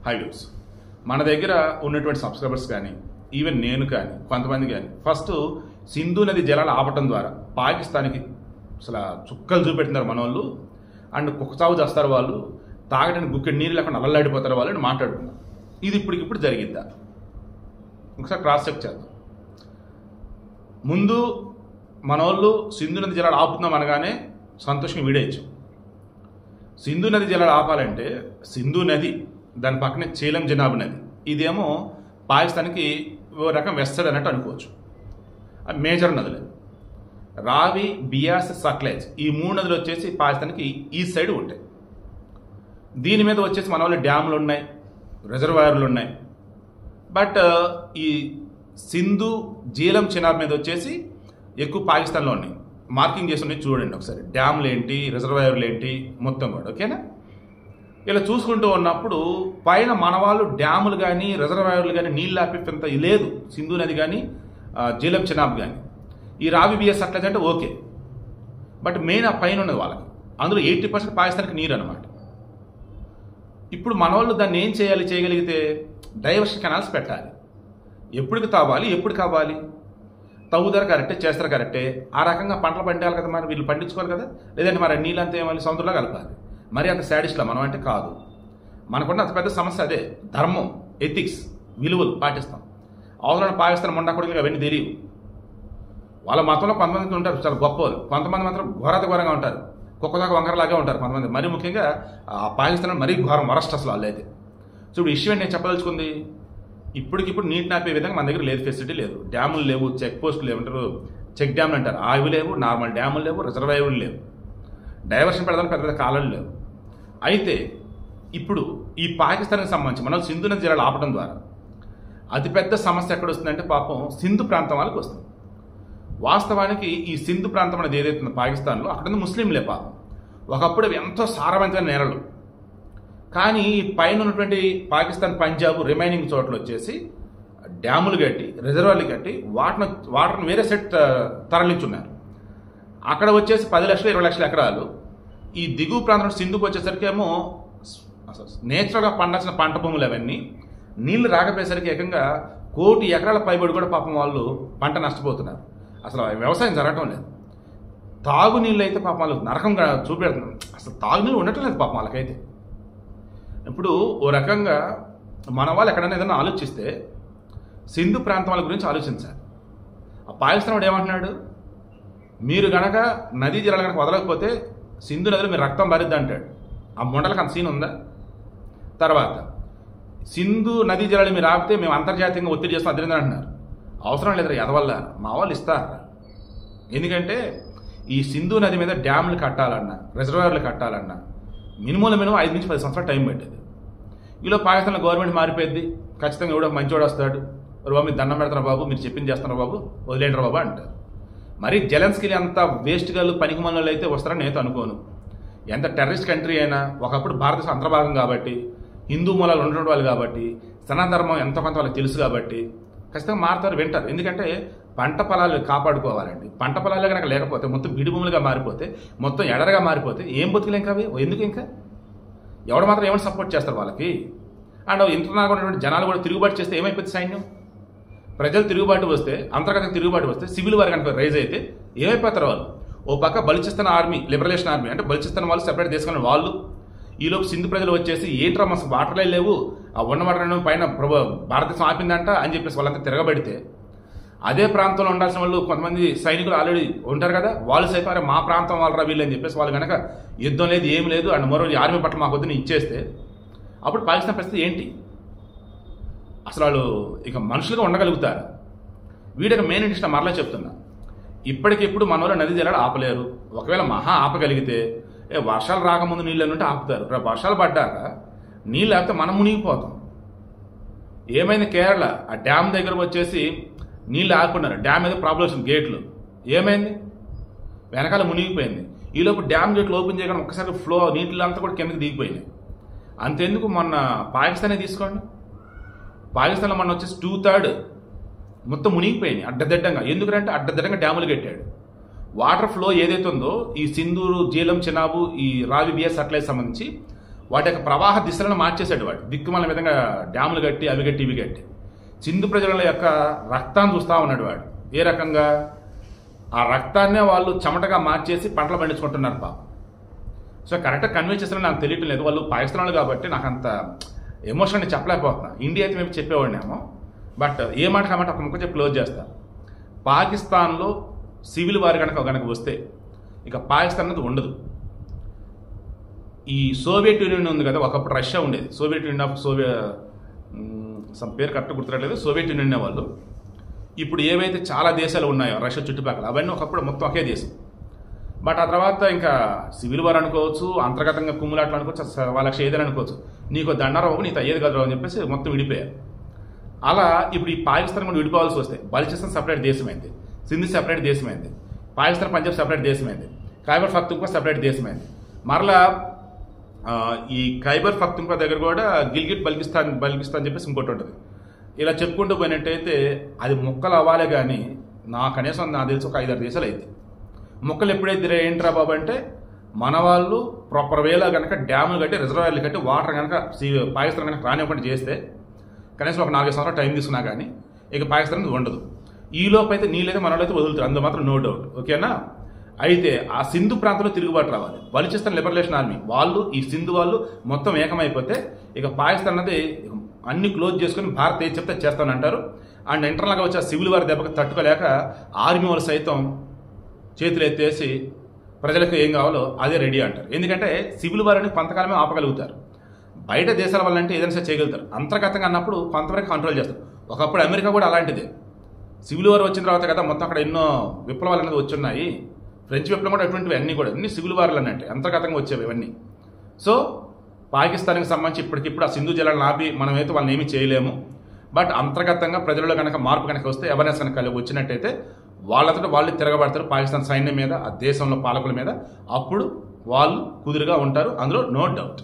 High views మన దగ్గర ఉన్నటువంటి సబ్స్క్రైబర్స్ కానీ ఈవెన్ నేను కానీ కొంతమంది కానీ ఫస్ట్ సింధు నది జలాలు ఆపటం ద్వారా పాకిస్తాన్కి అసలు చుక్కలు చూపెడుతున్నారు మన వాళ్ళు. అండ్ కుక్క చావు చేస్తారు వాళ్ళు, తాగడానికి గుక్కెడు నీళ్ళు లేకుండా అల్లలాడిపోతారు వాళ్ళు అని మాట్లాడుకున్నారు. ఇది ఇప్పటికిప్పుడు జరిగిద్దా? ఒకసారి క్రాస్ చెక్ చేద్దాం. ముందు మన వాళ్ళు సింధు నది జలాలు ఆపుతున్నాం అనగానే సంతోషంగా వీడేయచ్చు. సింధు నది జలాలు ఆపాలంటే సింధు నది, దాని పక్కనే చేలం జనాబ్ నది, ఇదేమో పాకిస్తాన్కి ఓ రకం వెస్టర్న్ అన్నట్టు అనుకోవచ్చు. అవి మేజర్ నదులు. రావి, బియాస్, సట్లెజ్ ఈ మూడు నదులు వచ్చేసి పాకిస్తాన్కి ఈస్ట్ సైడ్ ఉంటాయి. దీని మీద వచ్చేసి మన వాళ్ళు డ్యాములు ఉన్నాయి, రిజర్వాయర్లు ఉన్నాయి. బట్ ఈ సింధు, జీలం, చినాబ్ మీద వచ్చేసి ఎక్కువ పాకిస్తాన్లో ఉన్నాయి. మార్కింగ్ చేసి ఉన్నాయి చూడండి ఒకసారి. డ్యాములు ఏంటి, రిజర్వాయర్లు ఏంటి మొత్తం కూడా. ఓకేనా? ఇలా చూసుకుంటూ ఉన్నప్పుడు పైన మన వాళ్ళు డ్యాములు కానీ రిజర్వాయర్లు కానీ నీళ్ళు ఆపేంత లేదు సింధు నది కానీ జీలం చినాబ్ కానీ. ఈ రావి, బిఎస్ అట్లయితే అంటే ఓకే. బట్ మెయిన్ ఆ పైన ఉన్నది వాళ్ళకి, అందులో 80% పాకిస్తాన్కి నీరు అనమాట. ఇప్పుడు మన వాళ్ళు దాన్ని ఏం చేయాలి? చేయగలిగితే డైవర్షన్ కెనాల్స్ పెట్టాలి. ఎప్పటికి తావాలి, ఎప్పుడు కావాలి, తవ్వుతారు కరెక్టే, చేస్తారు కరెక్టే. ఆ రకంగా పంటలు పండాలి కదా, మరి వీళ్ళు పండించుకోవాలి కదా. లేదంటే మరి నీళ్ళంతా ఏమాలి, సముద్రంలో కలపాలి. మరి అంత శాడిస్ట్లా మనం అంటే కాదు. మనకున్న అంత పెద్ద సమస్య అదే. ధర్మం, ఎథిక్స్, విలువలు పాటిస్తాం. అవసరం పాకిస్తాన్ మొండా కొడుకులు అవన్నీ తెలియవు. వాళ్ళ మతంలో కొంతమంది ఉంటారు చాలా గొప్ప వాళ్ళు, కొంతమంది మాత్రం ఘోరాత ఘోరంగా ఉంటారు, కుక్కదాకా వంకరలాగా ఉంటారు కొంతమంది. మరీ ముఖ్యంగా ఆ పాకిస్తాన్ మరీ ఘోరం, వరస్ట్ అసలు వాళ్ళు అయితే. సో ఇప్పుడు ఇష్యూ ఏంటి నేను చెప్పదలుచుకుంది, ఇప్పటికిప్పుడు నీటి నాపే విధంగా మన దగ్గర లేదు, ఫెసిలిటీ లేదు. డ్యాములు లేవు, చెక్ పోస్టులు ఏమంటారు, చెక్ డ్యాములు అంటారు, అవి లేవు. నార్మల్ డ్యాములు లేవు, రిజర్వాయర్లు లేవు, డైవర్షన్ పెడదాం పెద్ద పెద్ద కాలాలు లేవు. అయితే ఇప్పుడు ఈ పాకిస్తాన్కి సంబంధించి మనం సింధు నది జలాలు ఆపడం ద్వారా అతిపెద్ద సమస్య ఎక్కడ వస్తుందంటే పాపం సింధు ప్రాంతం వాళ్ళకి వస్తుంది. వాస్తవానికి ఈ సింధు ప్రాంతం అనేది ఏదైతుందో పాకిస్తాన్లో, అక్కడ ముస్లింలే పాపం. ఒకప్పుడు అవి ఎంతో సారవంతమైన నేలలు. కానీ పైన ఉన్నటువంటి పాకిస్తాన్, పంజాబ్, రిమైనింగ్ చోట్ల వచ్చేసి డ్యాములు కట్టి, రిజర్వాయర్లు కట్టి వాటర్ని వేరే సెట్ తరలించున్నారు. అక్కడ వచ్చేసి 10 లక్షలు 20 లక్షల ఎకరాలు. ఈ దిగువ ప్రాంతం సింధుకు వచ్చేసరికి ఏమో నేచురల్గా పండాల్సిన పంట భూములు అవన్నీ నీళ్లు రాకపోయేసరికి ఏకంగా 1 కోటి ఎకరాల పైబడి కూడా పాపం వాళ్ళు పంట నష్టపోతున్నారు. అసలు వ్యవసాయం జరగటం లేదు. తాగునీళ్ళు అయితే పాపం వాళ్ళు నరకంగా చూపెడుతున్నారు. అసలు తాగునీళ్ళు ఉండటం లేదు పాపం వాళ్ళకైతే. ఇప్పుడు ఓ రకంగా మన వాళ్ళు ఎక్కడైనా ఏదైనా ఆలోచిస్తే సింధు ప్రాంతం వాళ్ళ గురించి ఆలోచించాలి. ఆ పాకిస్తాన్ వాడు ఏమంటున్నాడు, మీరు గనక నదీ జలాలు కనుక వదలకపోతే సింధు నదిలో మీరు రక్తం భరిద్ది అంటాడు. ఆ మొండలకు అంత సీన్ ఉందా? తర్వాత సింధు నదీ జలాలు మీరు ఆపితే మేము అంతర్జాతీయంగా ఒత్తిడి చేస్తాం అదే అంటున్నారు. అవసరం లేదు ఎదవల్ల, మా వాళ్ళు ఇస్తారు. ఎందుకంటే ఈ సింధు నది మీద డ్యాములు కట్టాలన్నా, రిజర్వాయర్లు కట్టాలన్నా మినిమం 5 నుంచి 10 సంవత్సరాలు టైం పెట్టేది. ఈలో పాకిస్తాన్లో గవర్నమెంట్ మారిపోయింది, ఖచ్చితంగా ఎవడో మంచివాడు వస్తాడు, బాబు మీరు దండం పెడతారు బాబు, మీరు చెప్పింది చేస్తున్నారు బాబు, వదిలేంటారు బాబు అంటారు. మరి జెలెన్స్కీ అంత వేస్ట్ గాళ్ళు, పనికి మనలు అయితే వస్తారని నేను అనుకోను. ఎంత టెర్రరిస్ట్ కంట్రీ అయినా ఒకప్పుడు భారతదేశం అంతర్భాగం కాబట్టి, హిందూ మూలాలు ఉండడం వాళ్ళు కాబట్టి, సనాతన ధర్మం ఎంతో కొంత వాళ్ళకి తెలుసు కాబట్టి ఖచ్చితంగా మారుతారు, వింటారు. ఎందుకంటే పంట పొలాలు కాపాడుకోవాలండి. పంట పొలాలు కనుక లేకపోతే, మొత్తం బీడి భూములుగా మారిపోతే, మొత్తం ఎడరగా మారిపోతే ఏం బతుకులు ఇంకా అవి ఎందుకు? ఇంకా ఎవడు మాత్రం ఏమైనా సపోర్ట్ చేస్తారు వాళ్ళకి? అండ్ ఇంటర్నల్గా ఉన్నటువంటి జనాలు కూడా తిరుగుబాటు చేస్తే ఏమైపోతుంది? సైన్యం, ప్రజలు తిరుగుబాటు వస్తే, అంతర్గత తిరుగుబాటు వస్తే, సివిల్ వార్ కనుక రైజ్ అయితే ఏమైపోతారు వాళ్ళు? ఓ పక్క బలుచిస్తాన్ ఆర్మీ, లిబరేషన్ ఆర్మీ అంటే బలుచిస్తాన్ వాళ్ళు సెపరేట్ తీసుకున్న వాళ్ళు, ఈలోపు సింధు ప్రజలు వచ్చేసి ఏంట్రా మా వాటర్లే లేవు, ఆ ఉన్న వాటర్ పైన భారతదేశం ఆపిందంట అని చెప్పేసి వాళ్ళంతా తిరగబడితే, అదే ప్రాంతంలో ఉండాల్సిన వాళ్ళు కొంతమంది సైనికులు ఆల్రెడీ ఉంటారు కదా, వాళ్ళు సైపారే మా ప్రాంతం వాళ్ళరా వీళ్ళు అని చెప్పేసి వాళ్ళు కనుక యుద్ధం లేదు ఏం లేదు అండ్ మరో ఆర్మీ పట్ల మాకు వద్దని ఇచ్చేస్తే అప్పుడు పాకిస్తాన్ పరిస్థితి ఏంటి? అసలు వాళ్ళు ఇక మనుషులుగా ఉండగలుగుతారు? వీడికి మెయిన్ ఇంట్రెస్ట్ మరలా చెప్తున్నా, ఇప్పటికిప్పుడు మన వాళ్ళు నది జలాలు ఆపలేరు. ఒకవేళ మహా ఆపగలిగితే వర్షాలు రాకముందు నీళ్ళు అన్నట్టు ఆపుతారు. వర్షాలు పడ్డాక నీళ్ళు ఆపితే మనం మునిగిపోతాం. ఏమైంది కేరళ, ఆ డ్యామ్ దగ్గరకు వచ్చేసి నీళ్ళు ఆపుకున్నారు, డ్యామ్ ఏదో ప్రాబ్లం వచ్చింది, గేట్లు ఏమైంది, వెనకాల మునిగిపోయింది. ఈలోపు డ్యామ్ గేట్లు ఓపెన్ చేయగానే ఒక్కసారి ఫ్లో నీళ్ళు అంతా కూడా కిందకి దిగిపోయినాయి. అంతెందుకు మొన్న పాకిస్తానే తీసుకోండి, పాకిస్తాన్లో మొన్న వచ్చేసి 2/3 మొత్తం మునిగిపోయినాయి అడ్డదిడ్డంగా. ఎందుకంటే అడ్డదిడ్డంగా డ్యాములు కట్టాడు. వాటర్ ఫ్లో ఏదైతే ఉందో ఈ సింధు, జీలం, చినాబు, ఈ రావి, బిఎస్ అట్లయితే సంబంధించి వాటి యొక్క ప్రవాహ దిశలను మార్చేశాడు. వాడు దిక్కుమాల విధంగా డ్యాములు కట్టి అవి కట్టి ఇవి కట్టి సింధు ప్రజల యొక్క రక్తాన్ని చూస్తూ ఉన్నాడు వాడు. ఏ రకంగా ఆ రక్తాన్నే వాళ్ళు చెమటగా మార్చేసి పంటలు పండించుకుంటున్నారు పాపం. సో కరెక్ట్గా కన్వే చేసిన నాకు తెలియటం లేదు. వాళ్ళు పాకిస్తాన్ వాళ్ళు కాబట్టి నాకు అంత ఎమోషన్ని చెప్పలేకపోతున్నా. ఇండియా అయితే మేము చెప్పేవాడినేమో, బట్ ఏ మాట కాబట్టి ఒక ముక్క చెప్పి క్లోజ్ చేస్తా. పాకిస్తాన్లో సివిల్ వారు కనుక వస్తే ఇక పాకిస్తాన్ అనేది ఉండదు. ఈ సోవియట్ యూనియన్ ఉంది కదా, ఒకప్పుడు రష్యా ఉండేది. సోవియట్ యూనియన్ ఆఫ్ సమ్ పేరు కరెక్ట్ గుర్తురాలేదు, సోవియట్ యూనియన్ వాళ్ళు. ఇప్పుడు ఏవైతే చాలా దేశాలు ఉన్నాయో రష్యా చుట్టుపక్కల, అవన్నీ ఒకప్పుడు మొత్తం ఒకే దేశం. బట్ ఆ తర్వాత ఇంకా సివిల్ వార్ అనుకోవచ్చు, అంతర్గతంగా కుమ్ములాట్లు అనుకోవచ్చు, వాళ్ళకి ఏదైనా అనుకోవచ్చు. నీకు దండారం నీకు అయ్యేది కదా అని చెప్పేసి మొత్తం విడిపోయారు. అలా ఇప్పుడు ఈ పాకిస్తాన్ కూడా విడిపోవాల్సి వస్తే బలూచిస్తాన్ సపరేట్ దేశమైంది, సింధు సపరేట్ దేశమైంది, పాకిస్తాన్ పంజాబ్ సపరేట్ దేశమైంది, ఖైబర్ పఖ్తూన్ఖ్వా సపరేట్ దేశమైంది. మరలా ఈ ఖైబర్ పఖ్తూన్ఖ్వా దగ్గర కూడా గిల్గిట్ బల్గిస్తాన్ చెప్పేసి ఇంకోటి ఉంటుంది. ఇలా చెప్పుకుంటూ పోయినట్టయితే అది ముక్కలు అవ్వాలి. కానీ కనీసం నాకు తెలిసి ఒక 5-6 దేశాలు అయితే ముక్కలు ఎప్పుడైతే ఏంట్రా బాబు అంటే మన వాళ్ళు ప్రాపర్ వేలా కనుక డ్యాములు కట్టి రిజర్వాయర్లు కట్టి వాటర్ కనుక పాకిస్తాన్ కనుక రానివ్వకుండా చేస్తే కనీసం ఒక 4 సంవత్సరాలు టైం తీసుకున్నా కానీ ఇక పాకిస్తాన్ ఉండదు. ఈలోపు అయితే నీళ్ళైతే మనోళ్ళైతే వదులుతారు, అందులో మాత్రం నో డౌట్. ఓకేనా? అయితే ఆ సింధు ప్రాంతంలో తిరుగుబాటు రావాలి. బలూచిస్తాన్ లిబరేషన్ ఆర్మీ వాళ్ళు ఈ సింధు వాళ్ళు మొత్తం ఏకమైపోతే ఇక పాకిస్తాన్ అనేది అన్ని క్లోజ్ చేసుకుని భారత్ ఏం చెప్తే చేస్తానంటారు. అండ్ ఇంటర్నల్గా వచ్చే సివిల్ వారి దెబ్బకి తట్టుకోలేక ఆర్మీ వాళ్ళు సైతం చేతులు ఎత్తేసి ప్రజలకు ఏం కావాలో అదే రెడీ అంటారు. ఎందుకంటే సివిల్ వారిని కొంతకాలమే ఆపగలుగుతారు. బయట దేశాల వల్ల అంటే ఏదైనా చేయగలుగుతారు. అంతర్గతంగా అన్నప్పుడు కొంతవరకు కంట్రోల్ చేస్తారు. ఒకప్పుడు అమెరికా కూడా అలాంటిదే. సివిల్ వార్ వచ్చిన తర్వాత కదా మొత్తం అక్కడ ఎన్నో విప్లవాలు అనేది వచ్చున్నాయి. ఫ్రెంచ్ విప్లవం కూడా అటువంటివి అన్నీ కూడా అన్ని సివిల్ వార్లు అన్నట్టు అంతర్గతంగా వచ్చేవి ఇవన్నీ. సో పాకిస్తాన్కి సంబంధించి ఇప్పటికిప్పుడు ఆ సింధు జలాలను ఆపి మనమైతే వాళ్ళని ఏమీ చేయలేము. బట్ అంతర్గతంగా ప్రజల్లో కనుక మార్పు కనుక వస్తే అవేర్నెస్ కనుక వచ్చినట్టయితే వాళ్ళతో వాళ్ళు తిరగబడతారు పాకిస్తాన్ సైన్యం మీద, ఆ దేశంలో పాలకుల మీద. అప్పుడు వాళ్ళు కుదురుగా ఉంటారు, అందులో నో డౌట్.